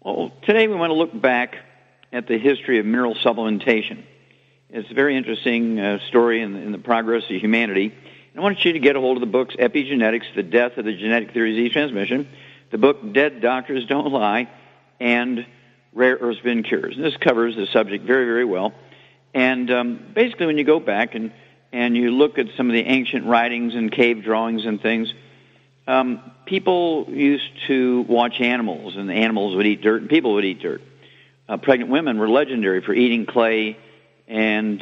Well, today we want to look back at the history of mineral supplementation. It's a very interesting story in the progress of humanity. And I want you to get a hold of the books Epigenetics, The Death of the Genetic Theory of Disease Transmission, the book Dead Doctors Don't Lie, and Rare Earths Binge Cures. And this covers the subject very, very well. And basically when you go back and you look at some of the ancient writings and cave drawings and things, people used to watch animals, and the animals would eat dirt, and people would eat dirt. Pregnant women were legendary for eating clay and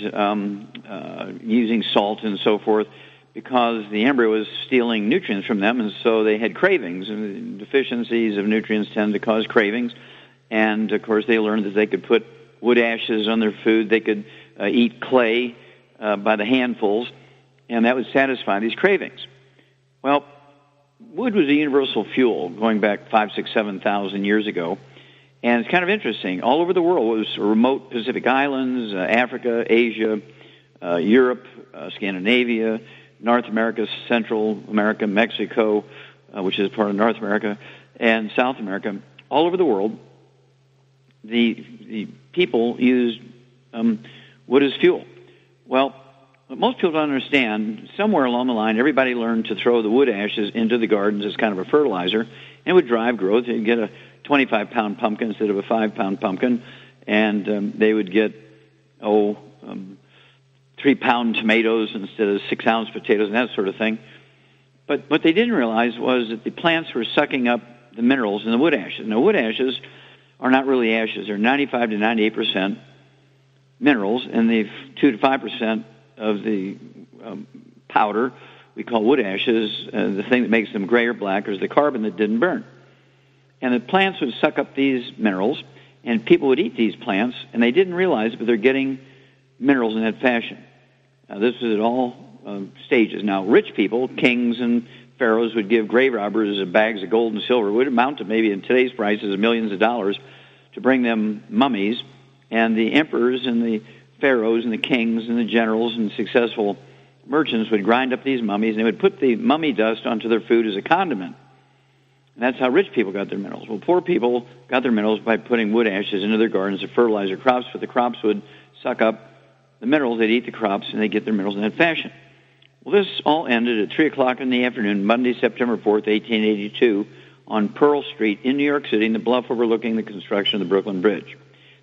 using salt and so forth, because the embryo was stealing nutrients from them, and so they had cravings. And deficiencies of nutrients tend to cause cravings. And, of course, they learned that they could put wood ashes on their food. They could eat clay by the handfuls, and that would satisfy these cravings. Well, wood was a universal fuel going back 5,000, 6,000, 7,000 years ago. And it's kind of interesting. All over the world, it was remote Pacific Islands, Africa, Asia, Europe, Scandinavia, North America, Central America, Mexico, which is part of North America, and South America. All over the world, the people used wood as fuel. Well, what most people don't understand, somewhere along the line, everybody learned to throw the wood ashes into the gardens as kind of a fertilizer, and it would drive growth. You'd get a 25-pound pumpkin instead of a 5-pound pumpkin, and they would get, 3-pound tomatoes instead of 6-ounce potatoes and that sort of thing. But what they didn't realize was that the plants were sucking up the minerals in the wood ashes. Now, wood ashes are not really ashes. They're 95 to 98% minerals, and the 2 to 5% of the powder we call wood ashes. The thing that makes them gray or black is the carbon that didn't burn. And the plants would suck up these minerals, and people would eat these plants, and they didn't realize it, but they're getting minerals in that fashion. This was at all stages. Now, rich people, kings and pharaohs, would give grave robbers bags of gold and silver. It would amount to maybe in today's prices millions of dollars to bring them mummies. And the emperors and the pharaohs and the kings and the generals and successful merchants would grind up these mummies, and they would put the mummy dust onto their food as a condiment. And that's how rich people got their minerals. Well, poor people got their minerals by putting wood ashes into their gardens to fertilize their crops, but the crops would suck up the minerals. They'd eat the crops, and they'd get their minerals in that fashion. Well, this all ended at 3 o'clock in the afternoon, Monday, September 4th, 1882, on Pearl Street in New York City, in the bluff overlooking the construction of the Brooklyn Bridge.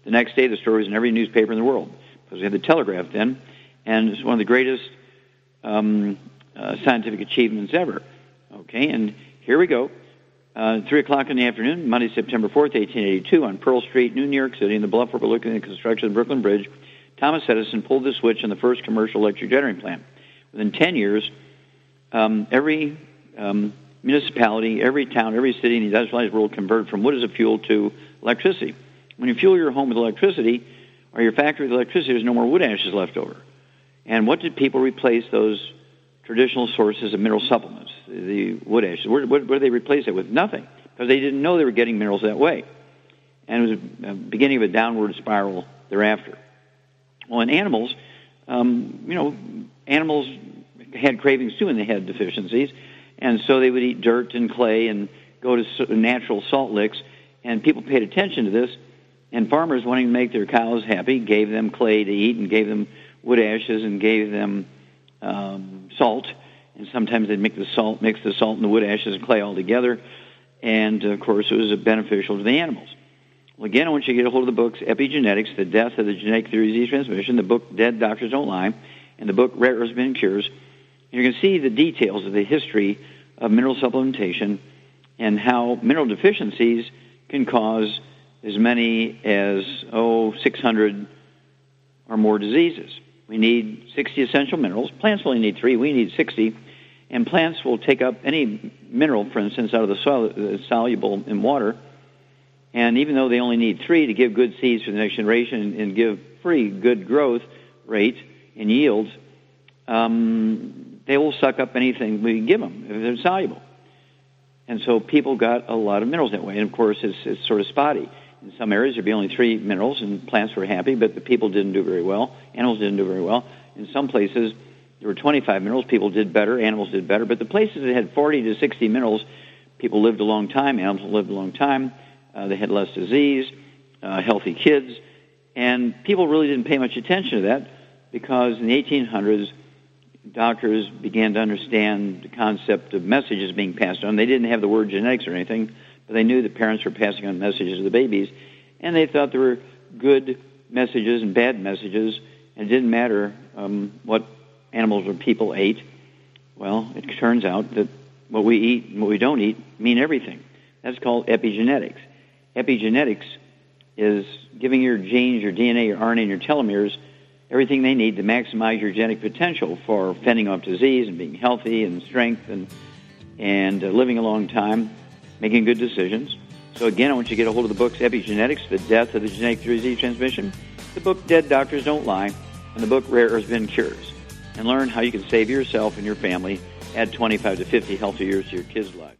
The next day, the story was in every newspaper in the world, because we had the telegraph then, and it's one of the greatest scientific achievements ever. Okay, and here we go. 3 o'clock in the afternoon, Monday, September 4th, 1882, on Pearl Street, New York City, in the bluff overlooking the construction of the Brooklyn Bridge, Thomas Edison pulled the switch on the first commercial electric generating plant. Within 10 years, every municipality, every town, every city in the industrialized world converted from wood as a fuel to electricity. When you fuel your home with electricity, or your factory with electricity, there's no more wood ashes left over. And what did people replace those traditional sources of mineral supplements, the wood ashes? What did they replace it with? Nothing, because they didn't know they were getting minerals that way. And it was the beginning of a downward spiral thereafter. Well, in animals, animals had cravings too, and they had deficiencies, and so they would eat dirt and clay and go to natural salt licks, and people paid attention to this, and farmers, wanting to make their cows happy, gave them clay to eat and gave them wood ashes and gave them salt, and sometimes they'd mix the salt and the wood ashes and clay all together, and, of course, it was beneficial to the animals. Well, again, I want you to get a hold of the books Epigenetics, The Death of the Genetic Theory of Disease Transmission, the book Dead Doctors Don't Lie, and the book Rare Earths Binge Cures. And you're going to see the details of the history of mineral supplementation and how mineral deficiencies can cause as many as, 600 or more diseases. We need 60 essential minerals. Plants only need 3. We need 60. And plants will take up any mineral, for instance, out of the soil that's soluble in water. And even though they only need 3 to give good seeds for the next generation and give free good growth rate and yields, they will suck up anything we give them if they're soluble. And so people got a lot of minerals that way. And, of course, it's sort of spotty. In some areas, there'd be only 3 minerals, and plants were happy, but the people didn't do very well. Animals didn't do very well. In some places, there were 25 minerals. People did better. Animals did better. But the places that had 40 to 60 minerals, people lived a long time. Animals lived a long time. They had less disease, healthy kids, and people really didn't pay much attention to that because in the 1800s, doctors began to understand the concept of messages being passed on. They didn't have the word genetics or anything, but they knew that parents were passing on messages to the babies, and they thought there were good messages and bad messages, and it didn't matter what animals or people ate. Well, it turns out that what we eat and what we don't eat mean everything. That's called epigenetics. Epigenetics is giving your genes, your DNA, your RNA, and your telomeres everything they need to maximize your genetic potential for fending off disease and being healthy and strength and living a long time, making good decisions. So again, I want you to get a hold of the books Epigenetics, The Death of the Genetic Disease Transmission, the book Dead Doctors Don't Lie, and the book Rare Earth Bin Cures, and learn how you can save yourself and your family, add 25 to 50 healthy years to your kids' lives.